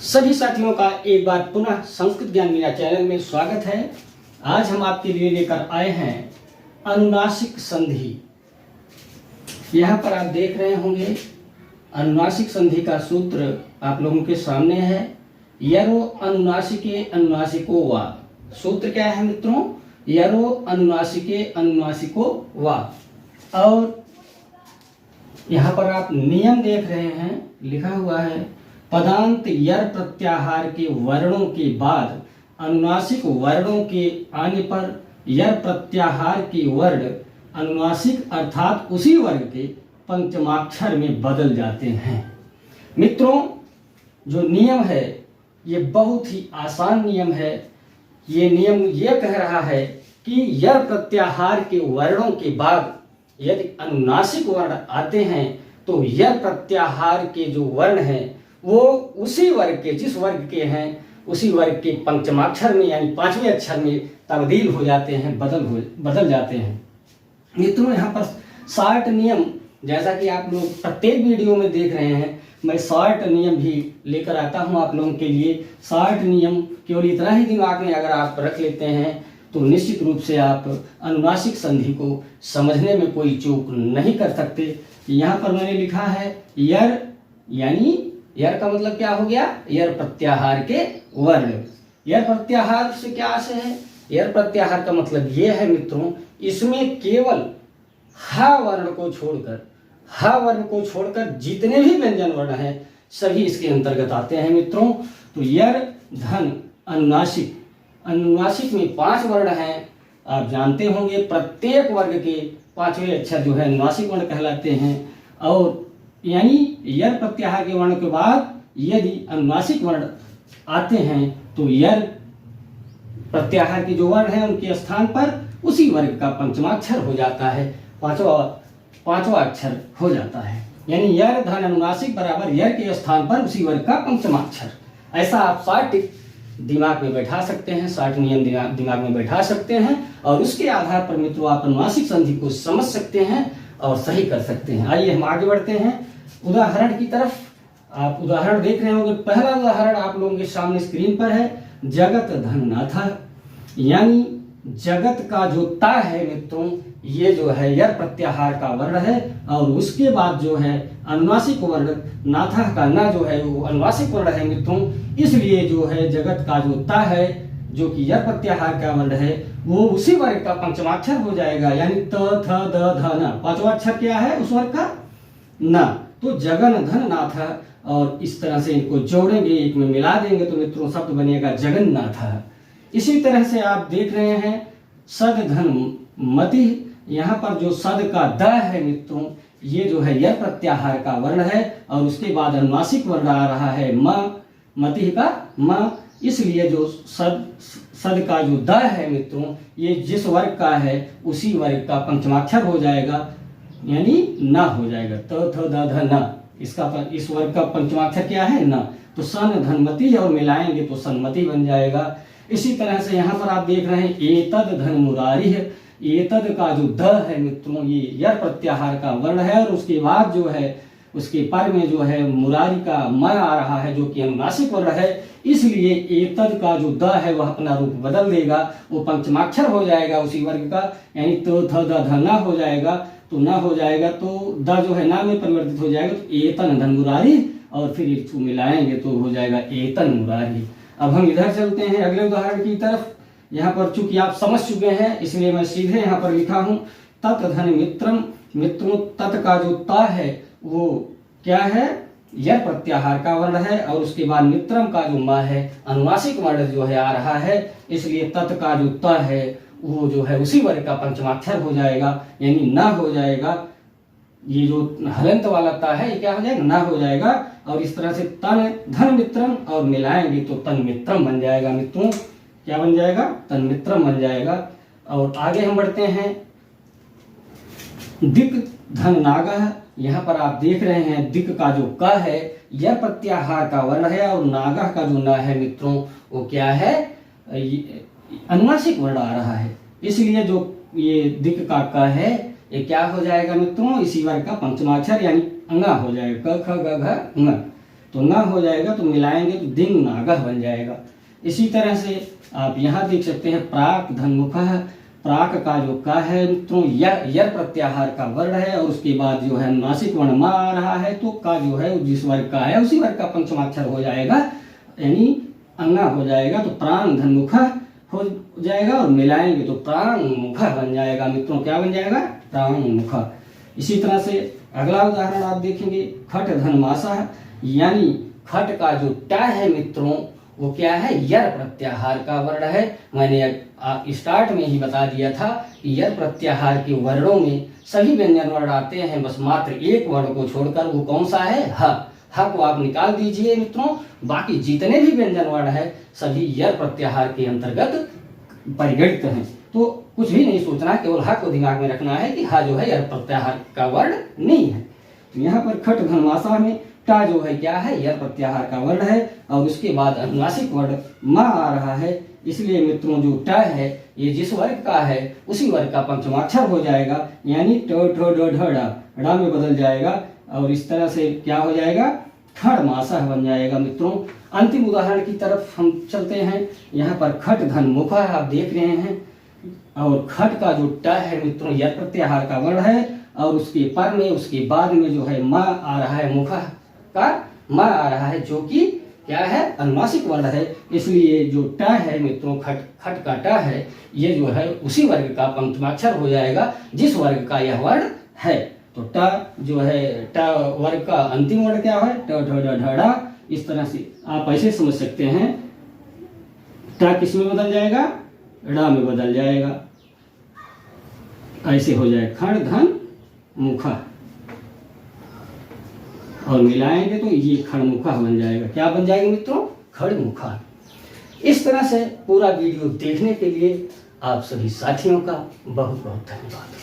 सभी साथियों का एक बार पुनः संस्कृत ज्ञान मीडिया चैनल में स्वागत है। आज हम आपके लिए लेकर आए हैं अनुनासिक संधि। यहाँ पर आप देख रहे होंगे अनुनासिक संधि का सूत्र आप लोगों के सामने है। यरो अनुनासिके अनुनासिको वा। सूत्र क्या है मित्रों? यरो अनुनासिके अनुनासिको वा। और यहाँ पर आप नियम देख रहे हैं, लिखा हुआ है पदांत यर प्रत्याहार के वर्णों के बाद अनुनासिक वर्णों के आने पर यर प्रत्याहार के वर्ण अनुनासिक अर्थात उसी वर्ग के पंचमाक्षर में बदल जाते हैं। मित्रों, जो नियम है ये बहुत ही आसान नियम है। ये नियम ये कह रहा है कि यर प्रत्याहार के वर्णों के बाद यदि अनुनासिक वर्ण आते हैं तो यर प्रत्याहार के जो वर्ण हैं वो उसी वर्ग के, जिस वर्ग के हैं उसी वर्ग के पंचमाक्षर में यानी पांचवें अक्षर में तब्दील हो जाते हैं, बदल जाते हैं। मित्रों, यहाँ पर शॉर्ट नियम, जैसा कि आप लोग प्रत्येक वीडियो में देख रहे हैं, मैं शॉर्ट नियम भी लेकर आता हूँ आप लोगों के लिए। शॉर्ट नियम केवल इतना ही दिमाग में अगर आप रख लेते हैं तो निश्चित रूप से आप अनुनासिक संधि को समझने में कोई चूक नहीं कर सकते। यहाँ पर मैंने लिखा है यर, यानी यर का मतलब क्या हो गया? यर प्रत्याहार के वर्ण। यर प्रत्याहार से क्या आशय है? यर प्रत्याहार का मतलब ये है मित्रों, इसमें केवल ह वर्ण को छोड़कर जितने भी व्यंजन वर्ण हैं सभी इसके अंतर्गत आते हैं मित्रों। तो यर धन अनुनासिक में 5 वर्ण हैं। आप जानते होंगे प्रत्येक वर्ग के पांचवें अक्षर जो है अनुनासिक वर्ण कहलाते हैं। और यानी यर प्रत्याहार के वर्ण के बाद यदि अनुनासिक वर्ण आते हैं तो यर प्रत्याहार के जो वर्ण हैं उनके स्थान पर उसी वर्ग का पंचमाक्षर हो जाता है, पांचवा अक्षर हो जाता है। यानी यर धन अनुनासिक बराबर यर के स्थान पर उसी वर्ग का पंचमाक्षर। ऐसा आप शॉर्ट दिमाग में बैठा सकते हैं, शॉर्ट नियम दिमाग में बैठा सकते हैं और उसके आधार पर मित्रों आप अनुनासिक संधि को समझ सकते हैं और सही कर सकते हैं। आइए हम आगे बढ़ते हैं उदाहरण की तरफ। आप उदाहरण देख रहे होंगे। पहला उदाहरण आप लोगों के सामने स्क्रीन पर है। जगत धन नाथ, यानी जगत का जो ता है मित्रों, ये जो है यर प्रत्याहार का वर्ण है और उसके बाद जो है अनुनासिक वर्ण नाथ का ना जो है वो अनुनासिक वर्ण है मित्रों। इसलिए जो है जगत का जो ता है जो कि यर प्रत्याहार का वर्ण है वो उसी वर्ग का पंचमाक्षर हो जाएगा, यानी त थ द ध न। पांचवा अक्षर क्या है उस वर्ग का? न। तो जगन धन नाथ, और इस तरह से इनको जोड़ेंगे, एक में मिला देंगे तो मित्रों शब्द बनेगा जगन्नाथ। इसी तरह से आप देख रहे हैं सद धन मति। यहाँ पर जो सद का द है मित्रों, ये जो है यर प्रत्याहार का वर्ण है और उसके बाद अनुनासिक वर्ण आ रहा है म, मति का म। इसलिए जो सद का जो द है मित्रों, ये जिस वर्ग का है उसी वर्ग का पंचमाक्षर हो जाएगा, यानी न हो जाएगा। त थ द ध न, इस वर्ग का पंचमाक्षर क्या है? न। तो सन धनमति और मिलाएंगे तो सन्मति बन जाएगा। इसी तरह से यहाँ पर आप देख रहे हैं एतद धन मुरारी है। एतद का जो द है मित्रों, ये यर प्रत्याहार का वर्ण है और उसके बाद जो है उसके पर में जो है मुरारी का म आ रहा है जो कि अनुनासिक वर्ण है। इसलिए एतद का जो द है वह अपना रूप बदल देगा, वो पंचमाक्षर हो जाएगा उसी वर्ग का, यानी तो थ द ध न हो जाएगा। तो न हो जाएगा तो द जो है ना में परिवर्तित हो जाएगा, तो एतन धन मुरारी और फिर इसको मिलाएंगे तो हो जाएगा एतन मुरारी। अब हम इधर चलते हैं अगले उदाहरण की तरफ। यहाँ पर चूंकि आप समझ चुके हैं इसलिए मैं सीधे यहाँ पर लिखा हूँ तत् धन मित्रम। मित्रों, तत् का जो ता है वो क्या है? यर प्रत्याहार का वर्ण है और उसके बाद मित्रम का जो म है अनुनासिक वर्ण जो है आ रहा है। इसलिए तत् का जो त है वो जो है उसी वर्ग का पंचमाक्षर हो जाएगा, यानी न हो जाएगा। ये जो हलंत वाला ता है ये क्या हो जाएगा? न हो जाएगा। और इस तरह से तन धन मित्रम और मिलाएंगे तो तन मित्रम बन जाएगा मित्रों। क्या बन जाएगा? तन मित्रम बन जाएगा। और आगे हम बढ़ते हैं दिक धन नागह। यहाँ पर आप देख रहे हैं दिक का जो क है यह प्रत्याहार का वर्ण है और नागह का जो न है मित्रों वो क्या है? अनुनासिक वर्ण आ रहा है। इसलिए जो ये दिक का क है ये क्या हो जाएगा मित्रों? इसी वर्ग का पंचमाक्षर यानी अंगा हो जाएगा, क ख ग घ ङ। तो ना हो जाएगा तो मिलाएंगे तो दिंग नागह बन जाएगा। इसी तरह से आप यहाँ देख सकते हैं प्राक धनमुखः, प्राक का जो का है मित्रों यर प्रत्याहार का वर्ण है और उसके बाद जो है अनुनासिक वर्ण मा आ रहा है, तो का जो है जिस वर्ग का है उसी वर्ग का पंचमाक्षर हो जाएगा, यानी अंगा हो जाएगा, तो प्रांग धनमुखः हो जाएगा और मिलाएंगे तो प्रांग मुखः बन जाएगा मित्रों। क्या बन जाएगा? प्रांग मुखः। इसी तरह से अगला उदाहरण आप देखेंगे खट धनमासः, यानी खट का जो ट है मित्रों वो क्या है? यर प्रत्याहार का वर्ण है। मैंने स्टार्ट में ही बता दिया था कि यर प्रत्याहार के वर्णों में सभी व्यंजन वर्ण आते हैं, बस मात्र एक वर्ण को छोड़कर, वो कौन सा है? ह। ह को आप निकाल दीजिए मित्रों, बाकी जितने भी व्यंजन वर्ण है सभी यर प्रत्याहार के अंतर्गत परिगणित हैं। तो कुछ भी नहीं सोचना, केवल ह को दिमाग में रखना है कि ह जो है यर प्रत्याहार का वर्ण नहीं है। तो यहाँ पर खट धनमासा में टा जो है क्या है? यर प्रत्याहार का वर्ण है और उसके बाद अनुनासिक वर्ण मा आ रहा है, इसलिए मित्रों जो ट है ये जिस वर्ग का है उसी वर्ग का पंचमाक्षर हो जाएगा, यानी ट ठ ड ढ ड़ा में बदल जाएगा और इस तरह से क्या हो जाएगा? खड़ मासा बन जाएगा मित्रों। अंतिम उदाहरण की तरफ हम चलते हैं। यहाँ पर खट धन मुखा आप देख रहे हैं और खट का जो ट है मित्रों यर प्रत्याहार का वर्ण है और उसके पर में उसके बाद में जो है मा आ रहा है, मुखा का मा आ रहा है जो कि क्या है? अनुनासिक वर्ण है, इसलिए जो ट है मित्रों खट का ट है ये जो है उसी वर्ग का पंचमाक्षर हो जाएगा जिस वर्ग का यह वर्ण है। तो ट जो है ट वर्ग का अंतिम वर्ण क्या है? ट ढ ड ढ ड़ा। इस तरह से आप ऐसे समझ सकते हैं ट किस में बदल जाएगा? ड़ा में बदल जाएगा, ऐसे हो जाए खड़ धन मुखा और मिलाएंगे तो ये खड़मुखा बन जाएगा। क्या बन जाएगा मित्रों? खड़मुखा। इस तरह से पूरा वीडियो देखने के लिए आप सभी साथियों का बहुत बहुत धन्यवाद।